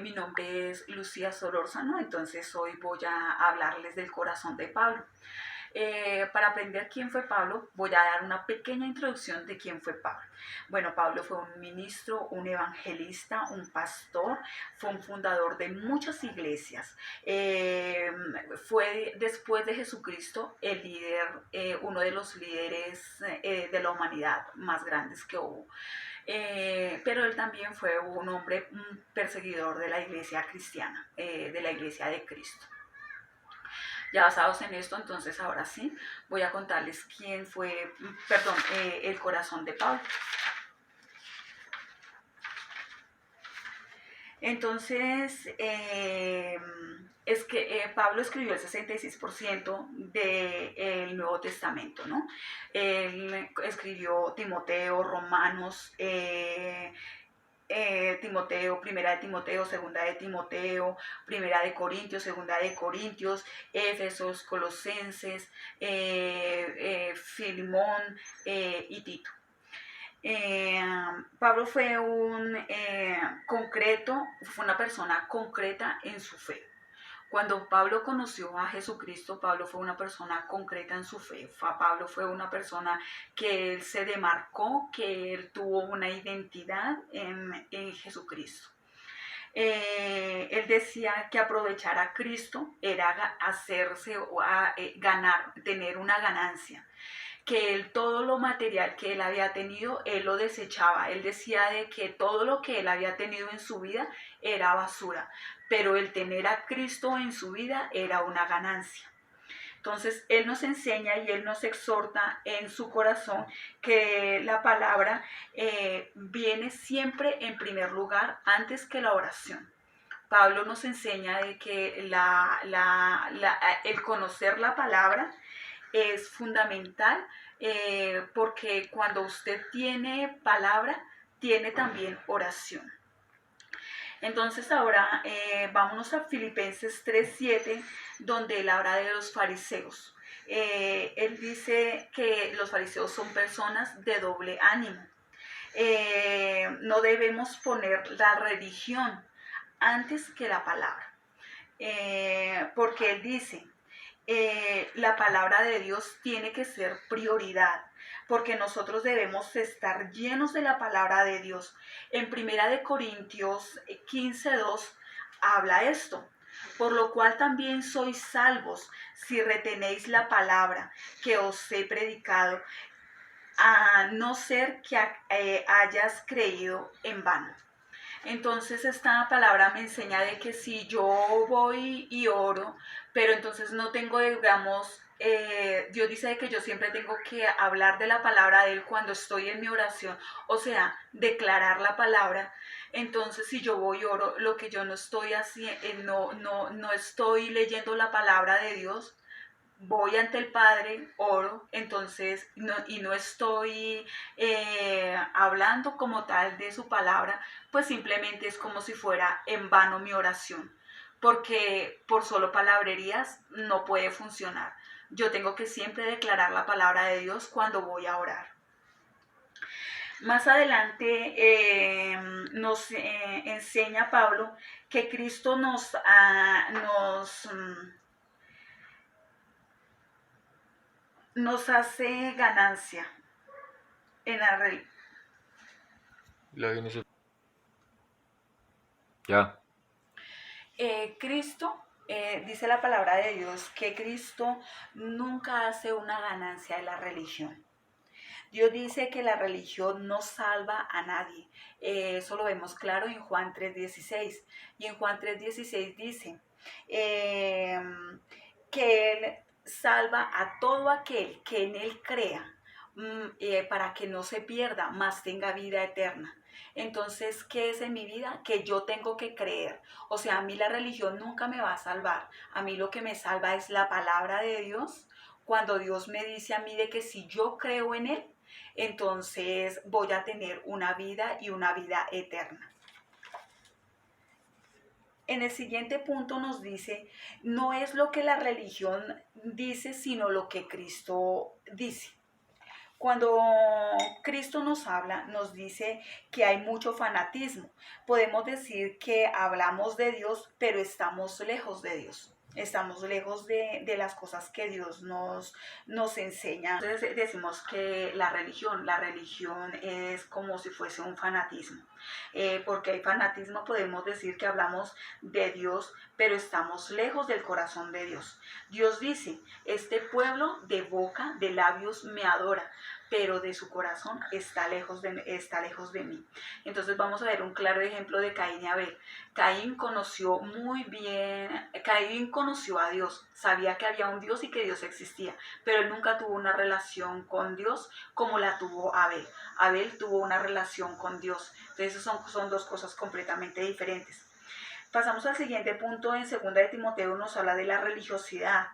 Mi nombre es Lucía Solórzano, entonces hoy voy a hablarles del corazón de Pablo. Para aprender quién fue Pablo, voy a dar una pequeña introducción de quién fue Pablo. Bueno, Pablo fue un ministro, un evangelista, un pastor, fue un fundador de muchas iglesias. Fue después de Jesucristo el líder, uno de los líderes de la humanidad más grandes que hubo. Pero él también fue un hombre perseguidor de la iglesia cristiana, de la iglesia de Cristo. Ya basados en esto, entonces ahora sí voy a contarles quién fue, el corazón de Pablo. Entonces, Pablo escribió el 66% del Nuevo Testamento, ¿no? Él escribió Timoteo, Romanos, Timoteo, primera de Timoteo, segunda de Timoteo, primera de Corintios, segunda de Corintios, Éfesos, Colosenses, Filemón y Tito. Pablo fue fue una persona concreta en su fe. Cuando Pablo conoció a Jesucristo, Pablo fue una persona concreta en su fe. Pablo fue una persona que él se demarcó, que él tuvo una identidad en Jesucristo. Él decía que aprovechar a Cristo era hacerse o ganar, tener una ganancia, que él todo lo material que él había tenido, él lo desechaba. Él decía de que todo lo que él había tenido en su vida era basura, pero el tener a Cristo en su vida era una ganancia. Entonces, Él nos enseña y Él nos exhorta en su corazón que la palabra viene siempre en primer lugar antes que la oración. Pablo nos enseña de que el conocer la palabra es fundamental porque cuando usted tiene palabra, tiene también oración. Entonces ahora vámonos a Filipenses 3:7, donde él habla de los fariseos. Él dice que los fariseos son personas de doble ánimo. No debemos poner la religión antes que la palabra. Porque él dice, la palabra de Dios tiene que ser prioridad, porque nosotros debemos estar llenos de la palabra de Dios. En Primera de Corintios 15:2 habla esto. Por lo cual también sois salvos si retenéis la palabra que os he predicado, a no ser que hayas creído en vano. Entonces esta palabra me enseña de que si yo voy y oro, pero entonces no tengo, digamos, Dios dice de que yo siempre tengo que hablar de la palabra de Él cuando estoy en mi oración, o sea, declarar la palabra. Entonces si yo voy y oro, lo que yo no estoy haciendo, no estoy leyendo la palabra de Dios, voy ante el Padre, oro, entonces, no estoy hablando como tal de su palabra, pues simplemente es como si fuera en vano mi oración, porque por solo palabrerías no puede funcionar. Yo tengo que siempre declarar la palabra de Dios cuando voy a orar. Más adelante nos enseña Pablo que Cristo nos hace ganancia en la religión. Ya. Cristo, dice la palabra de Dios, que Cristo nunca hace una ganancia de la religión. Dios dice que la religión no salva a nadie. Eso lo vemos claro en Juan 3:16. Y en Juan 3:16 dice que Él salva a todo aquel que en Él crea, para que no se pierda, mas tenga vida eterna. Entonces, ¿qué es en mi vida? Que yo tengo que creer. O sea, a mí la religión nunca me va a salvar. A mí lo que me salva es la palabra de Dios. Cuando Dios me dice a mí de que si yo creo en Él, entonces voy a tener una vida y una vida eterna. En el siguiente punto nos dice, no es lo que la religión dice, sino lo que Cristo dice. Cuando Cristo nos habla, nos dice que hay mucho fanatismo. Podemos decir que hablamos de Dios, pero estamos lejos de Dios. Estamos lejos de las cosas que Dios nos enseña. Entonces decimos que la religión es como si fuese un fanatismo. Porque hay fanatismo, podemos decir que hablamos de Dios, pero estamos lejos del corazón de Dios. Dios dice, este pueblo de boca, de labios me adora, pero de su corazón está lejos de mí. Entonces vamos a ver un claro ejemplo de Caín y Abel. Caín conoció a Dios, sabía que había un Dios y que Dios existía, pero él nunca tuvo una relación con Dios como la tuvo Abel. Abel tuvo una relación con Dios. Entonces son dos cosas completamente diferentes. Pasamos al siguiente punto. En 2 de Timoteo nos habla de la religiosidad.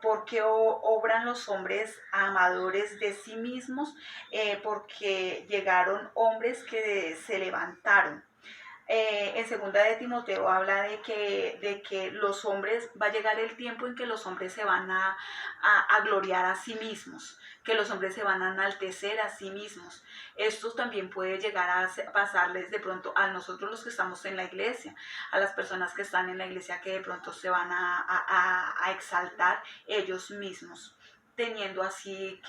¿Por qué obran los hombres amadores de sí mismos? Porque llegaron hombres que se levantaron. En 2 de Timoteo habla de que los hombres, va a llegar el tiempo en que los hombres se van a gloriar a sí mismos, que los hombres se van a enaltecer a sí mismos. Esto también puede llegar a pasarles de pronto a nosotros los que estamos en la iglesia, a las personas que están en la iglesia, que de pronto se van a exaltar ellos mismos, teniendo así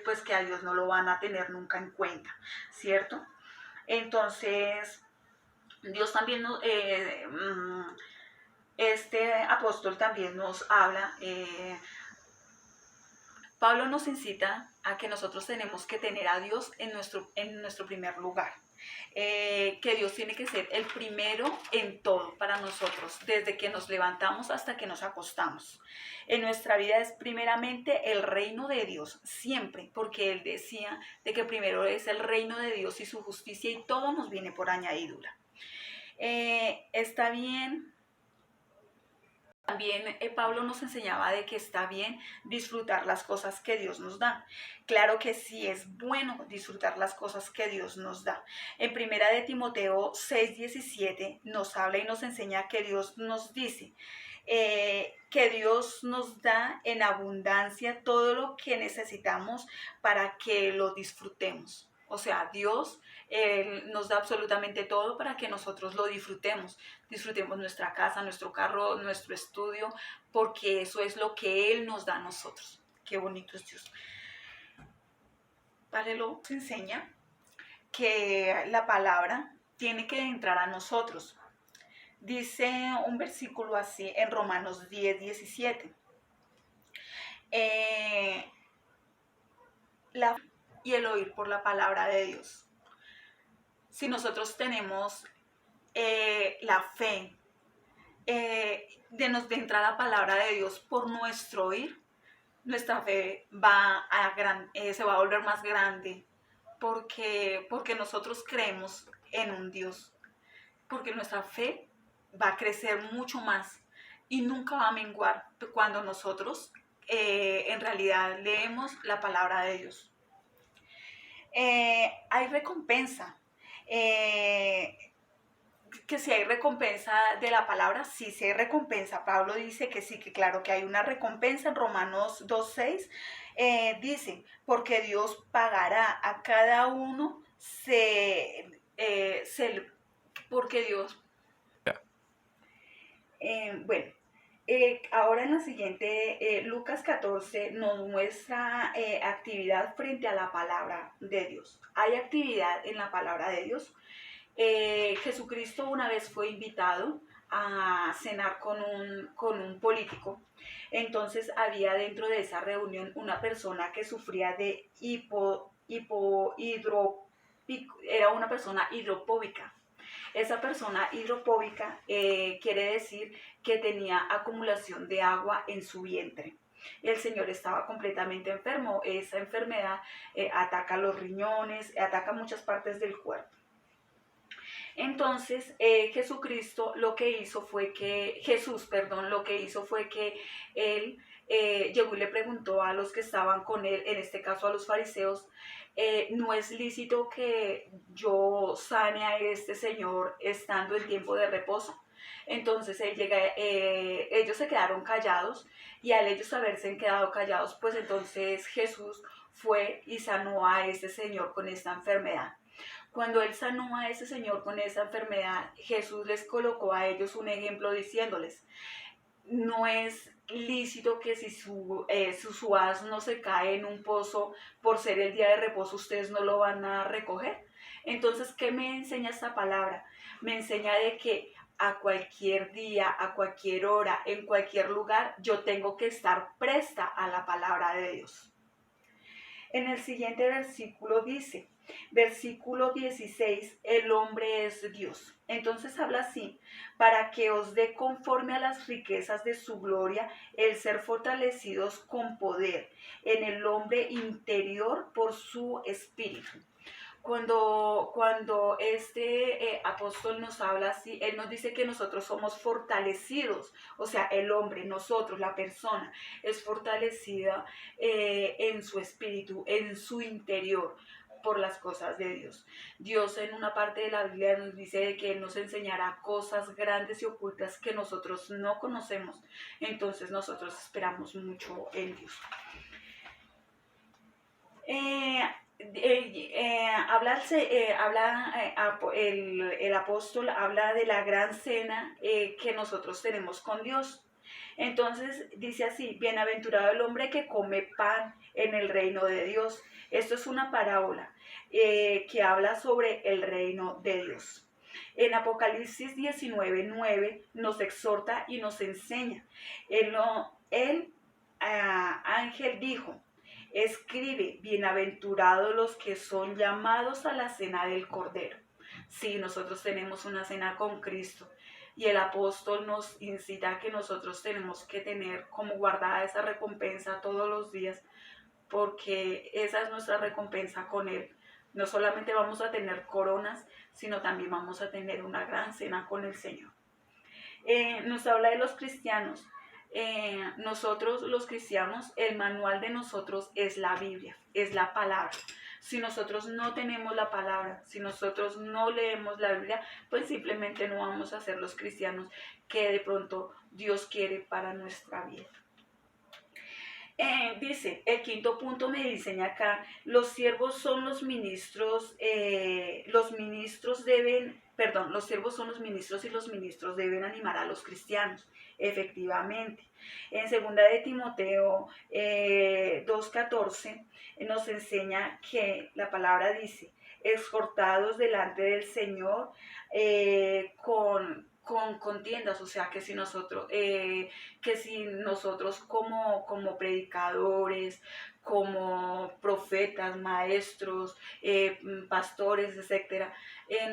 pues que a Dios no lo van a tener nunca en cuenta, ¿cierto? Entonces Dios también este apóstol también nos habla, Pablo nos incita a que nosotros tenemos que tener a Dios en nuestro primer lugar. Que Dios tiene que ser el primero en todo para nosotros, desde que nos levantamos hasta que nos acostamos. En nuestra vida es primeramente el reino de Dios, siempre, porque Él decía de que primero es el reino de Dios y su justicia, y todo nos viene por añadidura. Está bien. También Pablo nos enseñaba de que está bien disfrutar las cosas que Dios nos da. Claro que sí es bueno disfrutar las cosas que Dios nos da. En 1 de Timoteo 6:17 nos habla y nos enseña que Dios nos dice que Dios nos da en abundancia todo lo que necesitamos para que lo disfrutemos. O sea, Dios nos da absolutamente todo para que nosotros lo disfrutemos. Disfrutemos nuestra casa, nuestro carro, nuestro estudio, porque eso es lo que Él nos da a nosotros. Qué bonito es Dios. Vale, lo enseña que la palabra tiene que entrar a nosotros. Dice un versículo así en Romanos 10:17. Y el oír por la palabra de Dios. Si nosotros tenemos la fe de entrar a la palabra de Dios por nuestro oír, nuestra fe se va a volver más grande porque nosotros creemos en un Dios, porque nuestra fe va a crecer mucho más y nunca va a menguar cuando nosotros en realidad leemos la palabra de Dios. Hay recompensa. Que si hay recompensa de la palabra, sí hay recompensa. Pablo dice que sí, que claro que hay una recompensa. En Romanos 2:6 dice, porque Dios pagará a cada uno porque Dios... bueno, ahora en la siguiente, Lucas 14 nos muestra actividad frente a la palabra de Dios. Hay actividad en la palabra de Dios. Jesucristo una vez fue invitado a cenar con un político. Entonces había dentro de esa reunión una persona que sufría de era una persona hidropóbica. Esa persona hidropóbica quiere decir que tenía acumulación de agua en su vientre. El señor estaba completamente enfermo. Esa enfermedad ataca los riñones, ataca muchas partes del cuerpo. Entonces Jesús lo que hizo fue que él llegó y le preguntó a los que estaban con él, en este caso a los fariseos, no es lícito que yo sane a este señor estando en tiempo de reposo. Entonces ellos se quedaron callados, y al ellos haberse quedado callados, pues entonces Jesús fue y sanó a ese señor con esta enfermedad. Cuando él sanó a ese señor con esa enfermedad, Jesús les colocó a ellos un ejemplo diciéndoles, no es lícito que si su asno se cae en un pozo por ser el día de reposo, ustedes no lo van a recoger. Entonces, ¿qué me enseña esta palabra? Me enseña de que a cualquier día, a cualquier hora, en cualquier lugar, yo tengo que estar presta a la palabra de Dios. En el siguiente versículo dice, versículo 16, el hombre es Dios. Entonces habla así, para que os dé conforme a las riquezas de su gloria, el ser fortalecidos con poder en el hombre interior por su espíritu. Cuando este apóstol nos habla así, él nos dice que nosotros somos fortalecidos, o sea, el hombre, nosotros, la persona, es fortalecida en su espíritu, en su interior, por las cosas de Dios. Dios en una parte de la Biblia nos dice de que Él nos enseñará cosas grandes y ocultas que nosotros no conocemos, entonces nosotros esperamos mucho en Dios. El apóstol habla de la gran cena que nosotros tenemos con Dios. Entonces dice así, bienaventurado el hombre que come pan en el reino de Dios. Esto es una parábola que habla sobre el reino de Dios. En Apocalipsis 19:9 nos exhorta y nos enseña. Ángel dijo, escribe, bienaventurados los que son llamados a la cena del Cordero. Sí, nosotros tenemos una cena con Cristo y el apóstol nos incita a que nosotros tenemos que tener como guardada esa recompensa todos los días, porque esa es nuestra recompensa con Él. No solamente vamos a tener coronas, sino también vamos a tener una gran cena con el Señor. Nos habla de los cristianos. Nosotros los cristianos, el manual de nosotros es la Biblia, es la palabra. Si nosotros no tenemos la palabra, si nosotros no leemos la Biblia, pues simplemente no vamos a ser los cristianos que de pronto Dios quiere para nuestra vida. Dice, el quinto punto me diseña acá, los siervos son los ministros, los siervos son los ministros y los ministros deben animar a los cristianos, efectivamente. En 2 de Timoteo 2:14 nos enseña que la palabra dice, exhortados delante del Señor con contiendas, o sea, que si nosotros como predicadores, como profetas, maestros, pastores, etcétera,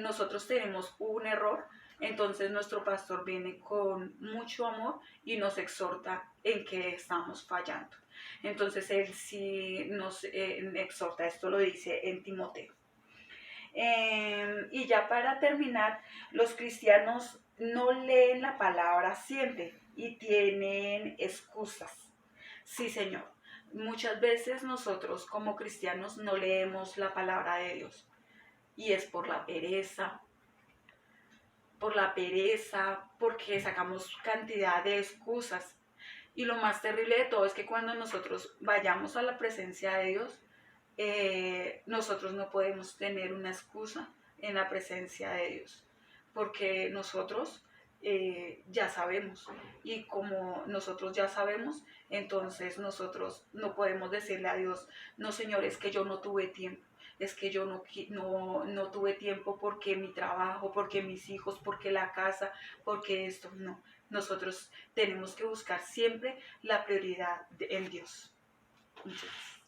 nosotros tenemos un error, entonces nuestro pastor viene con mucho amor y nos exhorta en que estamos fallando. Entonces él sí nos exhorta, esto lo dice en Timoteo. Y ya para terminar, los cristianos no leen la palabra siempre y tienen excusas. Sí, Señor. Muchas veces nosotros como cristianos no leemos la palabra de Dios y es por la pereza, porque sacamos cantidad de excusas. Y lo más terrible de todo es que cuando nosotros vayamos a la presencia de Dios, nosotros no podemos tener una excusa en la presencia de Dios, porque nosotros ya sabemos, y como nosotros ya sabemos, entonces nosotros no podemos decirle a Dios, no, Señor, es que yo no tuve tiempo, es que yo no tuve tiempo porque mi trabajo, porque mis hijos, porque la casa, porque esto, no. Nosotros tenemos que buscar siempre la prioridad en Dios. Muchas gracias.